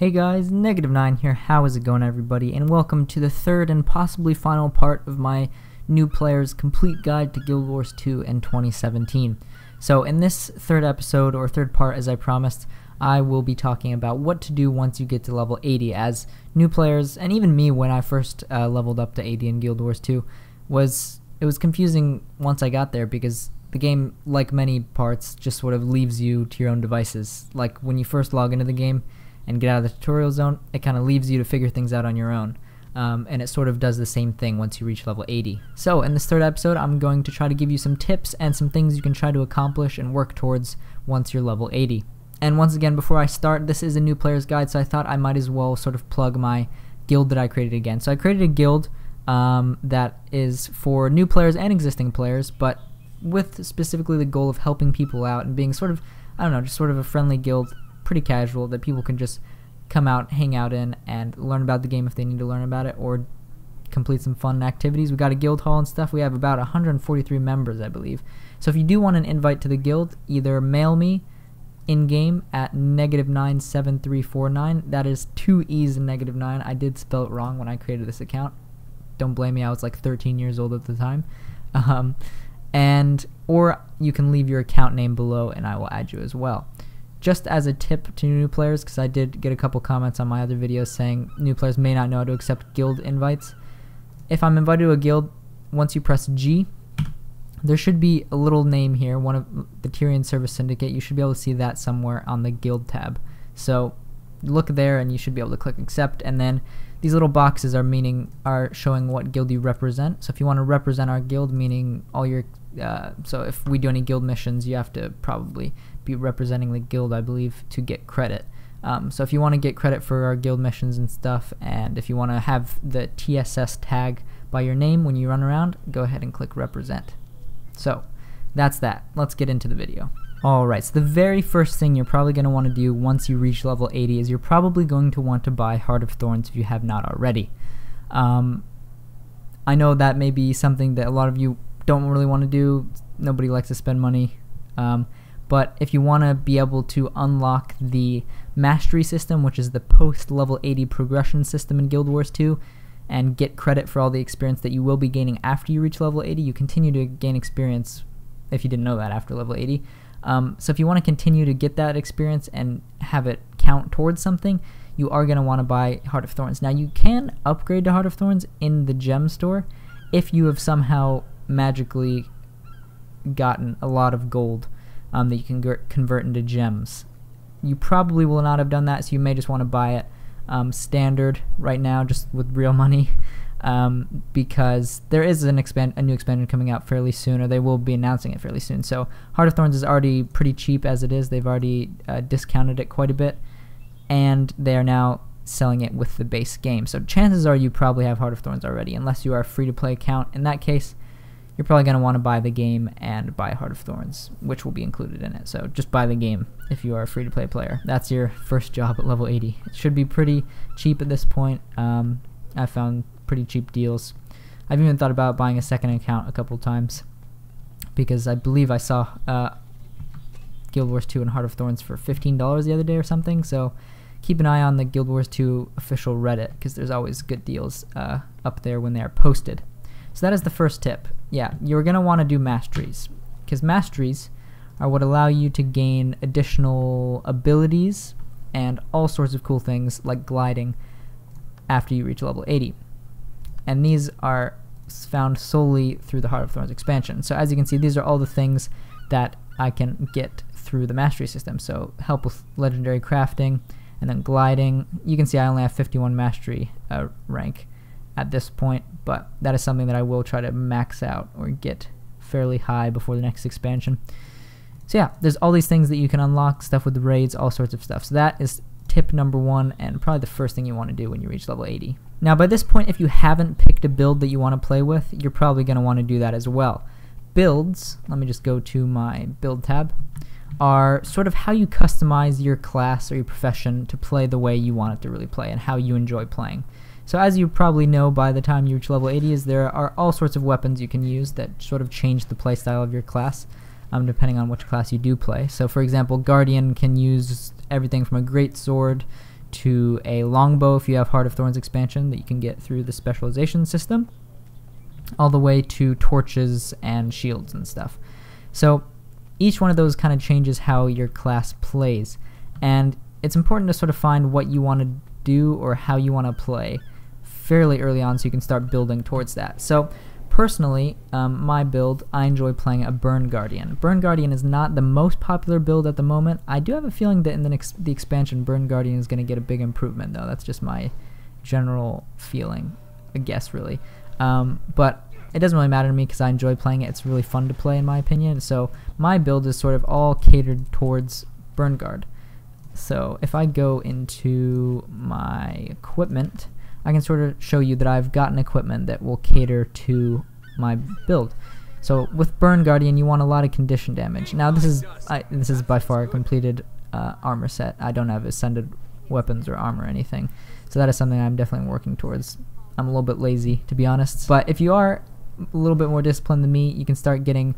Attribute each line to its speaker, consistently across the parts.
Speaker 1: Hey guys, Negative9 here, how is it going everybody, and welcome to the third and possibly final part of my new player's complete guide to Guild Wars 2 in 2017. So in this third episode, or third part as I promised, I will be talking about what to do once you get to level 80, as new players, and even me when I first leveled up to 80 in Guild Wars 2, it was confusing once I got there because the game, like many parts, just sort of leaves you to your own devices. Like when you first log into the game and get out of the tutorial zone, it kind of leaves you to figure things out on your own. And it sort of does the same thing once you reach level 80. So in this third episode, I'm going to try to give you some tips and some things you can try to accomplish and work towards once you're level 80. And once again, before I start, this is a new player's guide, so I thought I might as well sort of plug my guild that I created again. So I created a guild that is for new players and existing players, but with specifically the goal of helping people out and being sort of, I don't know, just sort of a friendly guild, pretty casual, that people can just come out, hang out in, and learn about the game if they need to learn about it, or complete some fun activities. We got a guild hall and stuff. We have about 143 members, I believe. So if you do want an invite to the guild, either mail me in-game at Negative97349. That is 2 E's in Negative9. I did spell it wrong when I created this account. Don't blame me, I was like 13 years old at the time. Or you can leave your account name below and I will add you as well. Just as a tip to new players, because I did get a couple comments on my other videos saying new players may not know how to accept guild invites. If I'm invited to a guild, once you press G, there should be a little name here, one of the Tyrian Service Syndicate. You should be able to see that somewhere on the guild tab. So look there and you should be able to click accept, and then these little boxes are showing what guild you represent. So if you want to represent our guild, meaning all your so if we do any guild missions, you have to probably be representing the guild, I believe, to get credit. So if you want to get credit for our guild missions and stuff, and if you want to have the TSS tag by your name when you run around, go ahead and click represent. So that's that. Let's get into the video. Alright, so the very first thing you're probably going to want to do once you reach level 80 is you're probably going to want to buy Heart of Thorns if you have not already. I know that may be something that a lot of you don't really want to do. Nobody likes to spend money. But if you want to be able to unlock the Mastery system, which is the post-level 80 progression system in Guild Wars 2, and get credit for all the experience that you will be gaining after you reach level 80, you continue to gain experience if you didn't know that after level 80. So if you want to continue to get that experience and have it count towards something, you are going to want to buy Heart of Thorns. Now you can upgrade to Heart of Thorns in the gem store if you have somehow magically gotten a lot of gold that you can convert into gems. You probably will not have done that, so you may just want to buy it standard right now, just with real money, because there is a new expansion coming out fairly soon, or they will be announcing it fairly soon. So Heart of Thorns is already pretty cheap as it is. They've already discounted it quite a bit, and they are now selling it with the base game. So chances are you probably have Heart of Thorns already, unless you are a free-to-play account. In that case, you're probably going to want to buy the game and buy Heart of Thorns, which will be included in it. So just buy the game if you are a free-to-play player. That's your first job at level 80. It should be pretty cheap at this point. I found pretty cheap deals. I've even thought about buying a second account a couple times, because I believe I saw Guild Wars 2 and Heart of Thorns for $15 the other day or something. So keep an eye on the Guild Wars 2 official Reddit, because there's always good deals up there when they are posted. So that is the first tip. Yeah, you're going to want to do Masteries, because Masteries are what allow you to gain additional abilities and all sorts of cool things like gliding after you reach level 80. And these are found solely through the Heart of Thorns expansion. So as you can see, these are all the things that I can get through the Mastery system. So help with legendary crafting, and then gliding. You can see I only have 51 Mastery rank at this point, but that is something that I will try to max out or get fairly high before the next expansion. So yeah, there's all these things that you can unlock, stuff with the raids, all sorts of stuff. So that is tip number 1, and probably the first thing you want to do when you reach level 80. Now by this point, if you haven't picked a build that you want to play with, you're probably going to want to do that as well. Builds, let me just go to my build tab, are sort of how you customize your class or your profession to play the way you want it to really play and how you enjoy playing. So as you probably know by the time you reach level 80, there are all sorts of weapons you can use that sort of change the playstyle of your class, depending on which class you do play. So for example, Guardian can use everything from a great sword to a longbow if you have Heart of Thorns expansion that you can get through the specialization system, all the way to torches and shields and stuff. So each one of those kind of changes how your class plays, and it's important to sort of find what you want to do or how you want to play fairly early on so you can start building towards that. So personally, my build, I enjoy playing a Burn Guardian. Burn Guardian is not the most popular build at the moment. I do have a feeling that in the expansion, Burn Guardian is going to get a big improvement, though. That's just my general feeling, I guess, really. But it doesn't really matter to me because I enjoy playing it. It's really fun to play, in my opinion. So my build is sort of all catered towards Burn Guard. So if I go into my equipment, I can sort of show you that I've gotten equipment that will cater to my build. So with Burn Guardian, you want a lot of condition damage. Now this is by far a completed armor set. I don't have ascended weapons or armor or anything, so that is something I'm definitely working towards. I'm a little bit lazy, to be honest, but if you are a little bit more disciplined than me, you can start getting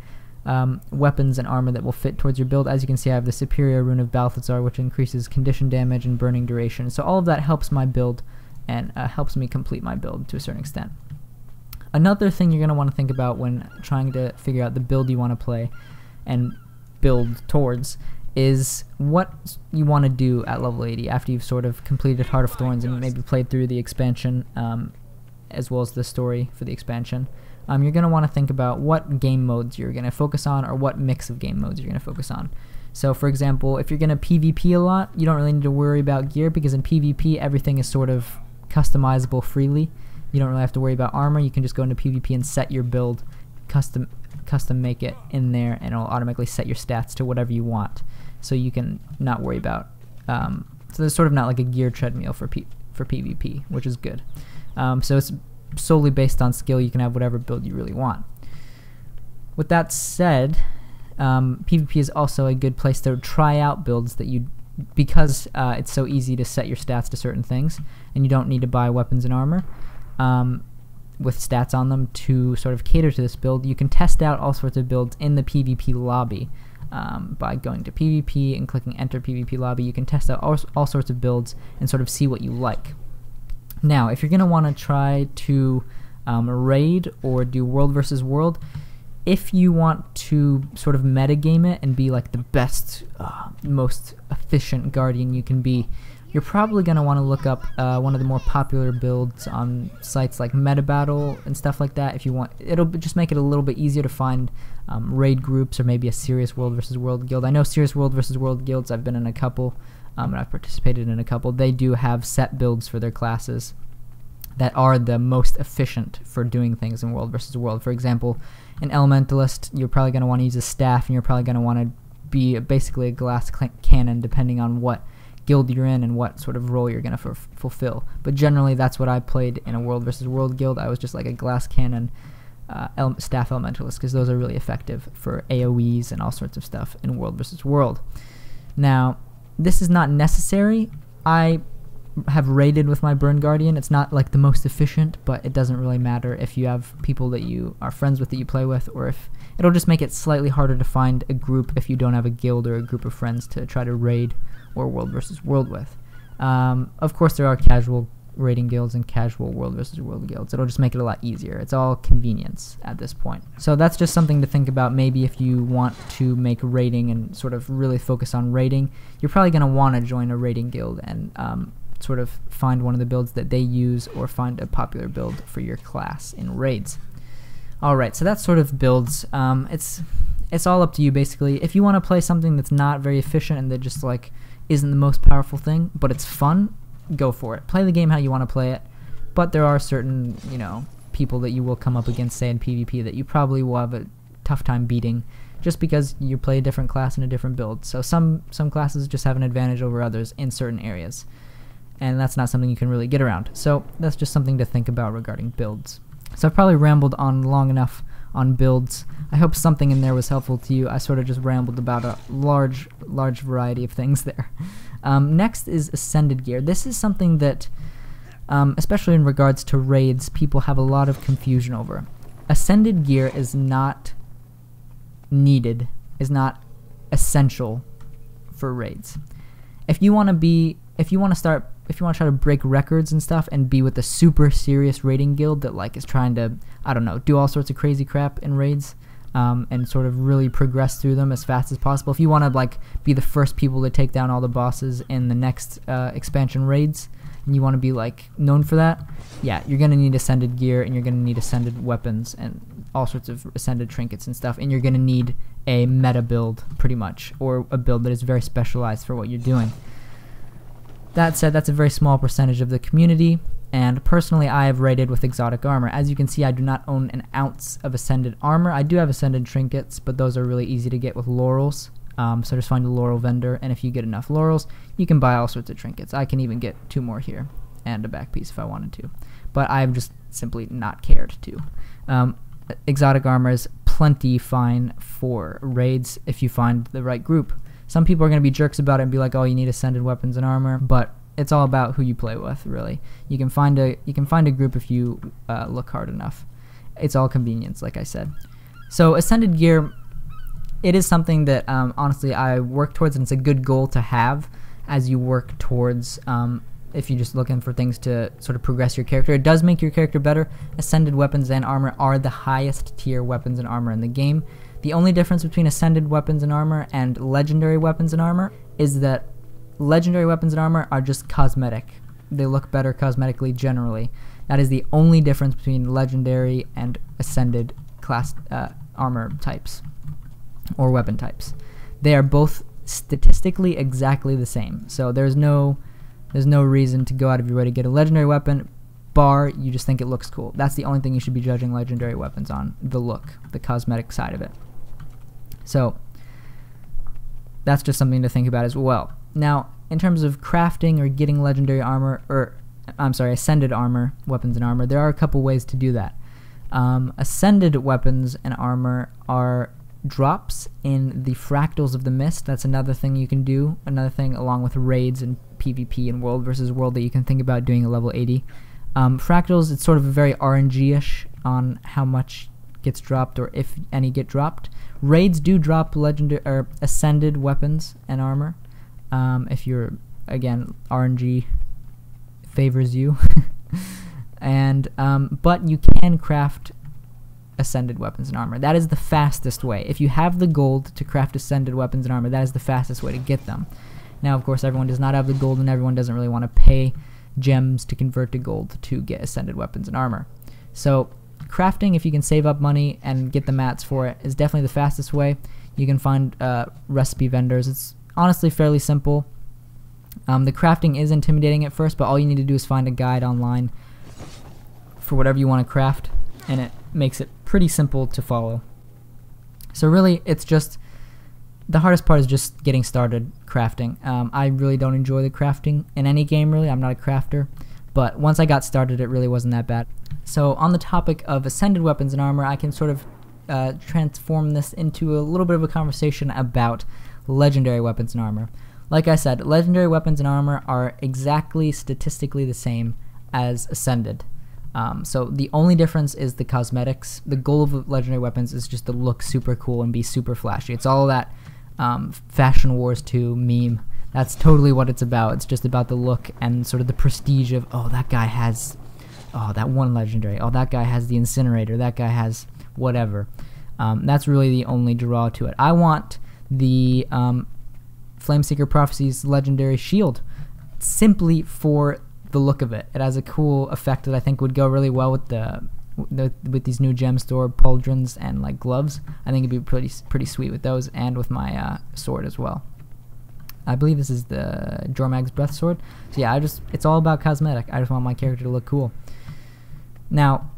Speaker 1: weapons and armor that will fit towards your build. As you can see, I have the Superior Rune of Balthazar, which increases condition damage and burning duration. So all of that helps my build and helps me complete my build to a certain extent. Another thing you're going to want to think about when trying to figure out the build you want to play and build towards is what you want to do at level 80 after you've sort of completed Heart of Thorns and maybe played through the expansion as well as the story for the expansion. You're going to want to think about what game modes you're going to focus on or what mix of game modes you're going to focus on. So for example, if you're going to PvP a lot, you don't really need to worry about gear because in PvP everything is sort of customizable freely. You don't really have to worry about armor. You can just go into PvP and set your build, custom make it in there, and it'll automatically set your stats to whatever you want. So you can not worry about. So there's sort of not like a gear treadmill for PvP, which is good. So it's solely based on skill. You can have whatever build you really want. With that said, PvP is also a good place to try out builds that you, because it's so easy to set your stats to certain things, and you don't need to buy weapons and armor with stats on them to sort of cater to this build. You can test out all sorts of builds in the PvP lobby by going to PvP and clicking Enter PvP lobby. You can test out all sorts of builds and sort of see what you like. Now, if you're going to want to try to raid or do world versus world, if you want to sort of metagame it and be like the best, most efficient guardian you can be, you're probably going to want to look up one of the more popular builds on sites like MetaBattle and stuff like that. If you want, it'll just make it a little bit easier to find raid groups or maybe a serious world versus world guild. I know serious world versus world guilds. I've been in a couple, and I've participated in a couple. They do have set builds for their classes that are the most efficient for doing things in world versus world. For example, an elementalist, you're probably going to want to use a staff, and you're probably going to want to be basically a glass cannon depending on what guild you're in and what sort of role you're going to fulfill. But generally that's what I played in a world versus world guild. I was just like a glass cannon staff elementalist because those are really effective for AoEs and all sorts of stuff in world versus world. Now, this is not necessary. I have raided with my Burn Guardian. It's not like the most efficient, but it doesn't really matter if you have people that you are friends with that you play with, or if it'll just make it slightly harder to find a group if you don't have a guild or a group of friends to try to raid or world versus world with. Of course there are casual raiding guilds and casual world versus world guilds. It'll just make it a lot easier. It's all convenience at this point. So that's just something to think about. Maybe if you want to make raiding and sort of really focus on raiding, you're probably going to want to join a raiding guild and sort of find one of the builds that they use or find a popular build for your class in raids. Alright, so that's sort of builds. It's all up to you basically. If you want to play something that's not very efficient and that just like isn't the most powerful thing, but it's fun, go for it. Play the game how you want to play it, but there are certain, you know, people that you will come up against, say in PvP, that you probably will have a tough time beating just because you play a different class and a different build. So some classes just have an advantage over others in certain areas, and that's not something you can really get around. So that's just something to think about regarding builds. So I've probably rambled on long enough on builds. I hope something in there was helpful to you. I sort of just rambled about a large variety of things there. Next is Ascended Gear. This is something that, especially in regards to raids, people have a lot of confusion over. Ascended Gear is not needed, is not essential for raids. if you want to try to break records and stuff and be with a super serious raiding guild that like is trying to, I don't know, do all sorts of crazy crap in raids, and sort of really progress through them as fast as possible. If you want to like be the first people to take down all the bosses in the next expansion raids, and you want to be like known for that, yeah, you're gonna need ascended gear, and you're gonna need ascended weapons and all sorts of ascended trinkets and stuff, and you're gonna need a meta build pretty much, or a build that is very specialized for what you're doing. That said, that's a very small percentage of the community, and personally I have raided with exotic armor. As you can see, I do not own an ounce of ascended armor. I do have ascended trinkets, but those are really easy to get with laurels. So just find a laurel vendor, and if you get enough laurels, you can buy all sorts of trinkets. I can even get 2 more here, and a back piece if I wanted to. But I've just simply not cared to. Exotic armor is plenty fine for raids if you find the right group. Some people are going to be jerks about it and be like, oh, you need ascended weapons and armor, but it's all about who you play with, really. You can find a group if you look hard enough. It's all convenience, like I said. So ascended gear, it is something that honestly I work towards, and it's a good goal to have as you work towards, if you're just looking for things to sort of progress your character. It does make your character better. Ascended weapons and armor are the highest tier weapons and armor in the game. The only difference between ascended weapons and armor and legendary weapons and armor is that legendary weapons and armor are just cosmetic. They look better cosmetically generally. That is the only difference between legendary and ascended class armor types or weapon types. They are both statistically exactly the same. So there's no reason to go out of your way to get a legendary weapon, bar you just think it looks cool. That's the only thing you should be judging legendary weapons on, the look, the cosmetic side of it. So that's just something to think about as well. Now, in terms of crafting or getting legendary armor, or ascended armor, weapons and armor, there are a couple ways to do that. Ascended weapons and armor are drops in the fractals of the mist. That's another thing you can do, another thing along with raids and PvP and world versus world that you can think about doing at level 80. Fractals, it's sort of very RNG-ish on how much gets dropped or if any get dropped. Raids do drop legendary or ascended weapons and armor. If you're, again, RNG favors you. And but you can craft ascended weapons and armor. That is the fastest way. If you have the gold to craft ascended weapons and armor, that is the fastest way to get them. Now, of course, everyone does not have the gold, and everyone doesn't really want to pay gems to convert to gold to get ascended weapons and armor. So crafting, if you can save up money and get the mats for it, is definitely the fastest way. You can find recipe vendors. It's honestly fairly simple. The crafting is intimidating at first, but all you need to do is find a guide online for whatever you want to craft, and it makes it pretty simple to follow. So really, it's just, the hardest part is just getting started crafting. I really don't enjoy the crafting in any game, really. I'm not a crafter, but once I got started, it really wasn't that bad. So on the topic of ascended weapons and armor, I can sort of transform this into a little bit of a conversation about legendary weapons and armor. Like I said, legendary weapons and armor are exactly statistically the same as ascended. So the only difference is the cosmetics. The goal of legendary weapons is just to look super cool and be super flashy. It's all that Fashion Wars 2 meme. That's totally what it's about. It's just about the look and sort of the prestige of, oh, that guy has, oh, that one legendary. Oh, that guy has the incinerator. That guy has whatever. That's really the only draw to it. I want the Flameseeker Prophecy's legendary shield simply for the look of it. It has a cool effect that I think would go really well with with these new gem store pauldrons and like gloves. I think it'd be pretty sweet with those, and with my sword as well. I believe this is the Jormag's Breath sword. So yeah, it's all about cosmetic. I just want my character to look cool. Now,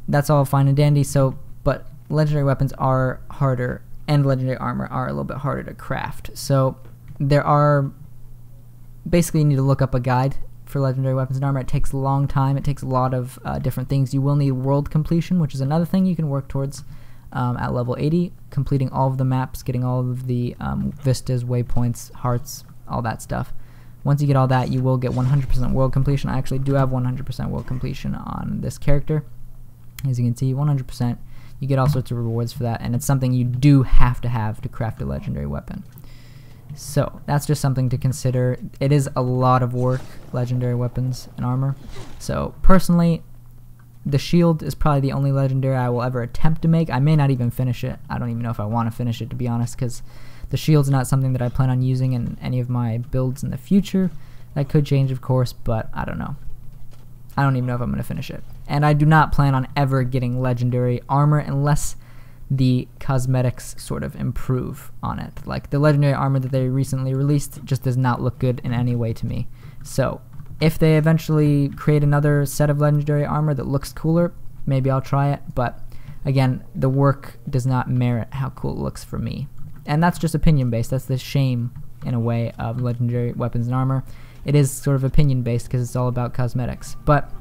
Speaker 1: that's all fine and dandy. So, but legendary weapons are harder, and legendary armor are a little bit harder to craft. So there are, basically you need to look up a guide for legendary weapons and armor. It takes a long time. It takes a lot of different things. You will need world completion, which is another thing you can work towards at level 80, completing all of the maps, getting all of the vistas, waypoints, hearts, all that stuff. Once you get all that, you will get 100% world completion. I actually do have 100% world completion on this character. As you can see, 100%. You get all sorts of rewards for that, and it's something you do have to craft a legendary weapon. So that's just something to consider. It is a lot of work, legendary weapons and armor. So personally, the shield is probably the only legendary I will ever attempt to make. I may not even finish it. I don't even know if I want to finish it, to be honest, because the shield's not something that I plan on using in any of my builds in the future. That could change, of course, but I don't know. I don't even know if I'm going to finish it. And I do not plan on ever getting legendary armor unless the cosmetics sort of improve on it. Like the legendary armor that they recently released just does not look good in any way to me. So if they eventually create another set of legendary armor that looks cooler, maybe I'll try it. But again, the work does not merit how cool it looks for me. And that's just opinion based. That's the shame, in a way, of legendary weapons and armor. It is sort of opinion based because it's all about cosmetics. But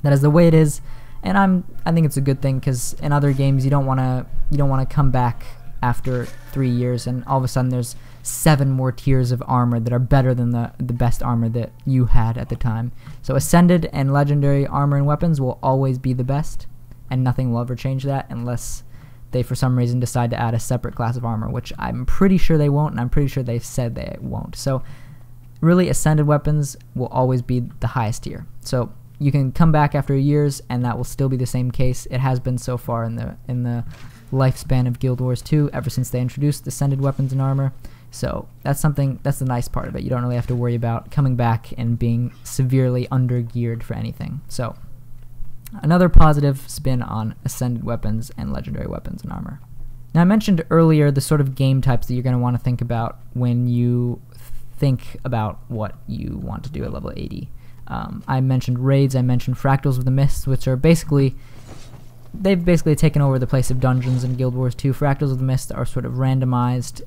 Speaker 1: that is the way it is. And I think it's a good thing, because in other games you don't want to come back after 3 years and all of a sudden there's 7 more tiers of armor that are better than the best armor that you had at the time. So Ascended and Legendary armor and weapons will always be the best, and nothing will ever change that unless they for some reason decide to add a separate class of armor, which I'm pretty sure they won't, and I'm pretty sure they've said they won't. So really, Ascended weapons will always be the highest tier. So you can come back after years and that will still be the same case. It has been so far in the lifespan of Guild Wars 2, ever since they introduced Ascended weapons and armor. So that's the nice part of it. You don't really have to worry about coming back and being severely under-geared for anything. So another positive spin on Ascended weapons and legendary weapons and armor. Now, I mentioned earlier the sort of game types that you're going to want to think about when you think about what you want to do at level 80. I mentioned raids, I mentioned Fractals of the Mist, which are they've basically taken over the place of dungeons in Guild Wars 2. Fractals of the Mist are sort of randomized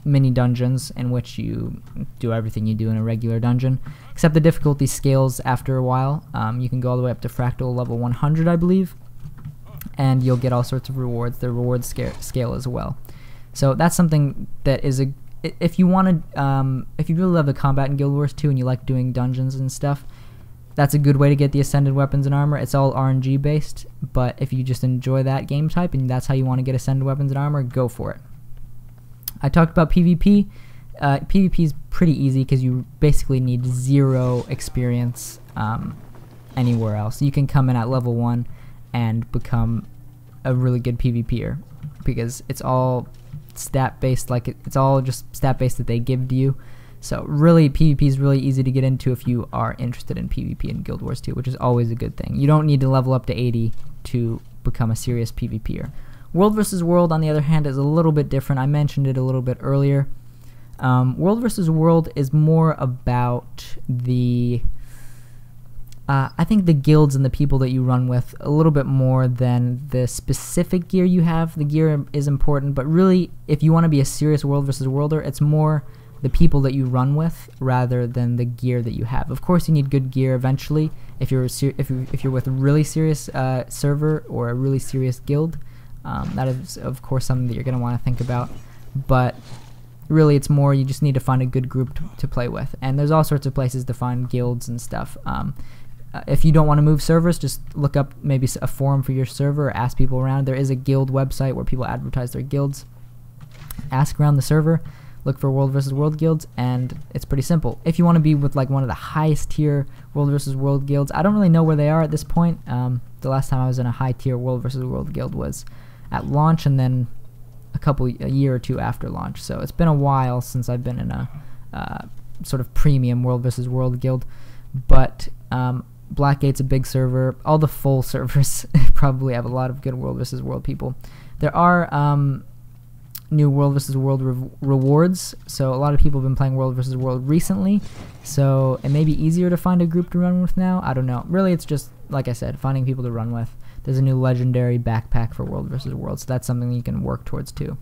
Speaker 1: mini dungeons in which you do everything you do in a regular dungeon, except the difficulty scales after a while. You can go all the way up to Fractal level 100, I believe, and you'll get all sorts of rewards. The rewards scale as well. So that's something that is if you want to, if you really love the combat in Guild Wars 2 and you like doing dungeons and stuff, that's a good way to get the Ascended weapons and armor. It's all RNG based, but if you just enjoy that game type and that's how you want to get Ascended weapons and armor, go for it. I talked about PvP. PvP is pretty easy because you basically need 0 experience anywhere else. You can come in at level 1 and become a really good PvPer because it's all stat based, it's all just stat based that they give to you. So really, PvP is really easy to get into if you are interested in PvP in Guild Wars 2, which is always a good thing. You don't need to level up to 80 to become a serious PvPer. World vs. World, on the other hand, is a little bit different. I mentioned it a little bit earlier. World vs. World is more about the I think the guilds and the people that you run with a little bit more than the specific gear you have. The gear is important, but really, if you want to be a serious World vs. Worlder, it's more the people that you run with rather than the gear that you have. Of course, you need good gear eventually if you're with a really serious server or a really serious guild. That is, of course, something that you're going to want to think about. But really, it's more you just need to find a good group to play with. And there's all sorts of places to find guilds and stuff. If you don't want to move servers, just look up maybe a forum for your server or ask people around. There is a guild website where people advertise their guilds. Ask around the server, look for World vs. World guilds, and it's pretty simple. If you want to be with like one of the highest tier World vs. World guilds, I don't really know where they are at this point. The last time I was in a high tier World vs. World guild was at launch and then a year or two after launch. So it's been a while since I've been in a sort of premium World vs. World guild. But Blackgate's a big server. All the full servers probably have a lot of good World vs. World people. There are new World vs. World rewards, so a lot of people have been playing World vs. World recently, so it may be easier to find a group to run with now. I don't know. Really, it's just, like I said, finding people to run with. There's a new legendary backpack for World vs. World, so that's something you can work towards too.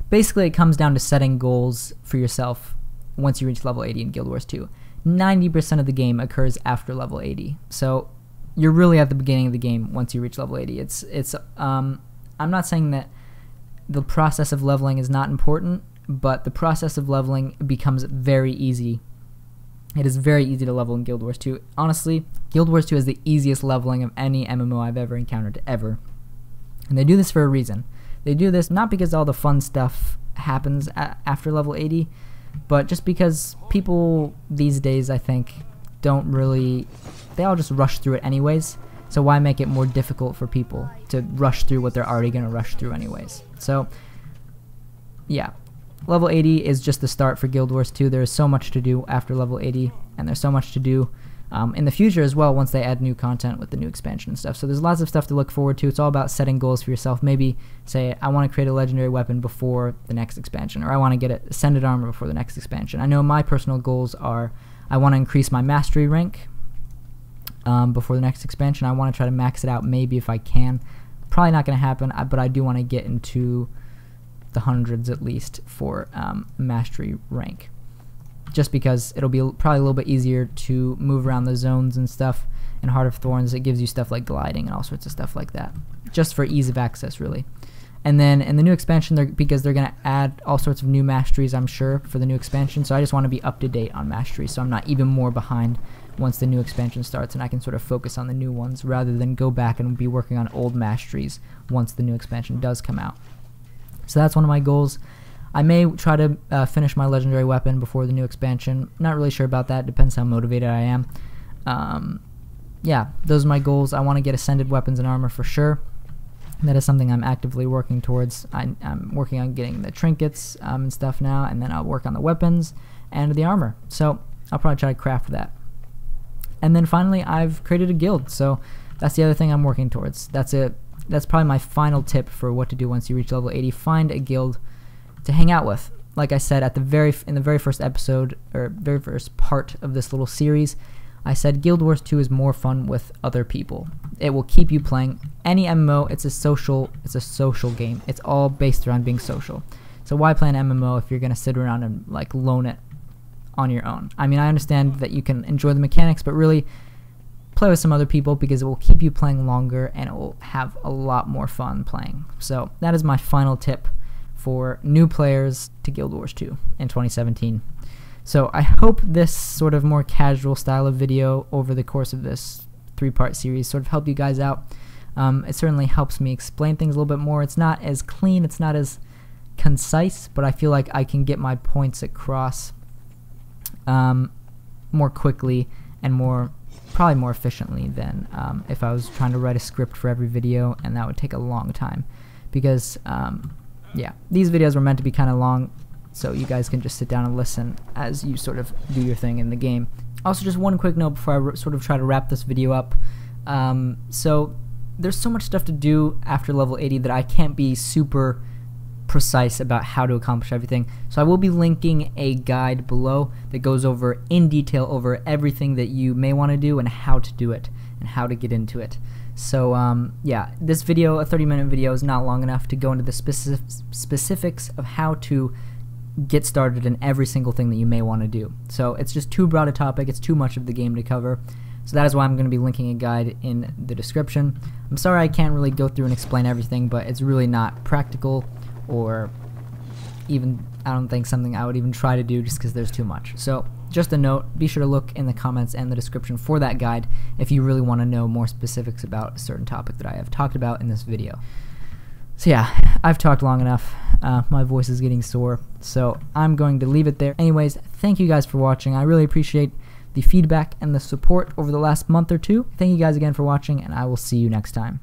Speaker 1: Basically, it comes down to setting goals for yourself once you reach level 80 in Guild Wars 2. 90% of the game occurs after level 80, so you're really at the beginning of the game once you reach level 80. I'm not saying that the process of leveling is not important, but the process of leveling becomes very easy. It is very easy to level in Guild Wars 2. Honestly, Guild Wars 2 is the easiest leveling of any MMO I've ever encountered, ever. And they do this for a reason. They do this not because all the fun stuff happens after level 80, but just because people these days, I think, don't really, they all just rush through it anyways. So why make it more difficult for people to rush through what they're already going to rush through anyways? So yeah, level 80 is just the start for Guild Wars 2. There is so much to do after level 80, and there's so much to do in the future as well once they add new content with the new expansion and stuff. So there's lots of stuff to look forward to. It's all about setting goals for yourself. Maybe say, I want to create a legendary weapon before the next expansion, or I want to get ascended armor before the next expansion. I know my personal goals are, I want to increase my mastery rank before the next expansion. I want to try to max it out maybe if I can. Probably not going to happen, but I do want to get into the hundreds at least for mastery rank, just because it'll be probably a little bit easier to move around the zones and stuff. In Heart of Thorns, it gives you stuff like gliding and all sorts of stuff like that, just for ease of access really. And then in the new expansion, because they're going to add all sorts of new masteries, I'm sure, for the new expansion, so I just want to be up to date on masteries so I'm not even more behind once the new expansion starts, and I can sort of focus on the new ones rather than go back and be working on old masteries once the new expansion does come out. So that's one of my goals. I may try to finish my legendary weapon before the new expansion. Not really sure about that. Depends how motivated I am. Yeah, those are my goals. I want to get ascended weapons and armor for sure. That is something I'm actively working towards. I'm working on getting the trinkets and stuff now, and then I'll work on the weapons and the armor. So I'll probably try to craft that. And then finally, I've created a guild. So that's the other thing I'm working towards. That's it. That's probably my final tip for what to do once you reach level 80. Find a guild to hang out with. Like I said at in the very first episode, or very first part of this little series, I said Guild Wars 2 is more fun with other people. It will keep you playing. Any MMO, it's a social game. It's all based around being social. So why play an MMO if you're gonna sit around and like loan it on your own? I mean, I understand that you can enjoy the mechanics, but really play with some other people because it will keep you playing longer and it will have a lot more fun playing. So that is my final tip for new players to Guild Wars 2 in 2017. So I hope this sort of more casual style of video over the course of this 3-part series sort of helped you guys out. It certainly helps me explain things a little bit more. It's not as clean, it's not as concise, but I feel like I can get my points across more quickly and probably more efficiently than if I was trying to write a script for every video, and that would take a long time because yeah, these videos were meant to be kind of long so you guys can just sit down and listen as you sort of do your thing in the game. Also, just one quick note before I sort of try to wrap this video up. So there's so much stuff to do after level 80 that I can't be super precise about how to accomplish everything. So I will be linking a guide below that goes over in detail over everything that you may want to do and how to do it and how to get into it. So yeah, this video, a 30-minute video, is not long enough to go into the specifics of how to get started in every single thing that you may want to do. So it's just too broad a topic, it's too much of the game to cover. So that is why I'm going to be linking a guide in the description. I'm sorry I can't really go through and explain everything, but it's really not practical, or even, I don't think, something I would even try to do just because there's too much. So just a note, be sure to look in the comments and the description for that guide if you really want to know more specifics about a certain topic that I have talked about in this video. So yeah, I've talked long enough. My voice is getting sore, so I'm going to leave it there. Anyways, thank you guys for watching. I really appreciate the feedback and the support over the last month or two. Thank you guys again for watching, and I will see you next time.